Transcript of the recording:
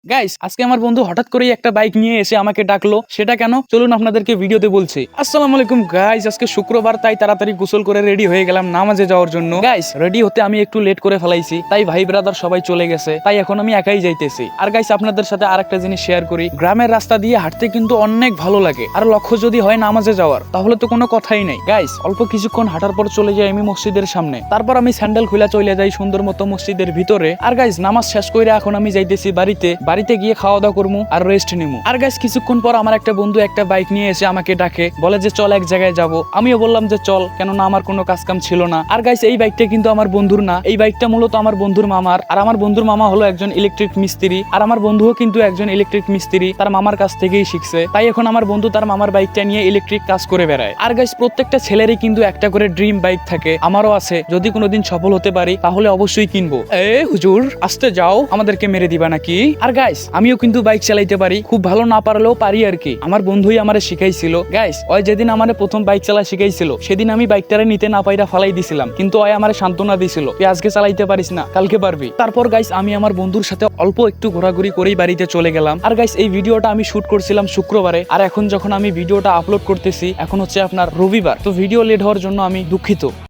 Guys আজকে আমার বন্ধু হঠাৎ করেই একটা বাইক নিয়ে এসে আমাকে ডাকলো। সেটা কেন চলুন আপনাদেরকে ভিডিওতে বলছি। আসসালামু আলাইকুম গাইস, আজকে শুক্রবার, তাই তাড়াতাড়ি গোসল করে রেডি হয়ে গেলাম নামাজে যাওয়ার জন্য। গাইস রেডি হতে আমি একটু লেট করে ফেলাইছি, তাই ভাই ব্রাদার সবাই চলে গেছে, তাই এখন আমি একাই যাইতেছি। আর গাইস আপনাদের সাথে আরেকটা জিনিস শেয়ার করি, গ্রামের রাস্তা দিয়ে হাঁটতে কিন্তু অনেক ভালো লাগে। আর লক্ষ্য যদি হয় নামাজে যাওয়ার, তাহলে তো কোনো কথাই নাই। গাইস অল্প কিছুক্ষণ হাঁটার পর চলে যাই আমি মসজিদের সামনে, তারপর আমি স্যান্ডেল খুলে চলে যাই সুন্দর মতো মসজিদের ভিতরে। আর গাইস নামাজ শেষ করে এখন আমি যাইতেছি বাড়িতে গিয়ে খাওয়া দাওয়া করবো আর রেস্ট নিমু। আর গাইস কিছুক্ষণ পর আমার একটা বন্ধু একটা বাইক নিয়ে এসে আমাকে ডাকে, বলে যে চল এক জায়গায় যাব। আমিও বললাম যে চল, কেননা আমার কোনো কাজ কাম ছিল না। আর গাইস এই বাইকটা কিন্তু আমার বন্ধুর না, এই বাইকটা মূলত আমার বন্ধুর মামার। আর আমার বন্ধুর মামা হলো একজন ইলেকট্রিক মিস্ত্রি, আর আমার বন্ধুও কিন্তু একজন ইলেকট্রিক মিস্ত্রি, তার মামার কাছ থেকেই শিখছে। তাই এখন আমার বন্ধু তার মামার বাইকটা নিয়ে ইলেকট্রিক কাজ করে বেড়ায়। আর গাইস প্রত্যেকটা ছেলেরই কিন্তু একটা করে ড্রিম বাইক থাকে, আমারও আছে। যদি কোনোদিন সফল হতে পারি তাহলে অবশ্যই কিনবো। হুজুর আসতে যাও, আমাদেরকে মেরে দিবা নাকি? আর গাইস আমিও কিন্তু বাইক চালাইতে পারি, খুব ভালো না পারলেও পারি আর কি। আমার বন্ধুই আমারে শিখাইছিল। গাইস ওই যেদিন আমারে প্রথম বাইক চালা শিখাইছিল, সেদিন আমি বাইকটারে নিতে না পাইরা ফালাই দিছিলাম, কিন্তু ওই আমারে সান্ত্বনা দিছিল, তুই আজকে চালাইতে পারিস না, কালকে পারবি। তারপর গাইস আমি আমার বন্ধুর সাথে অল্প একটু ঘোরাঘুরি করেই বাড়িতে চলে গেলাম। আর গাইস এই ভিডিওটা আমি শুট করছিলাম শুক্রবারে, আর এখন যখন আমি ভিডিওটা আপলোড করতেছি এখন হচ্ছে আপনার রবিবার। তো ভিডিও লেট হওয়ার জন্য আমি দুঃখিত।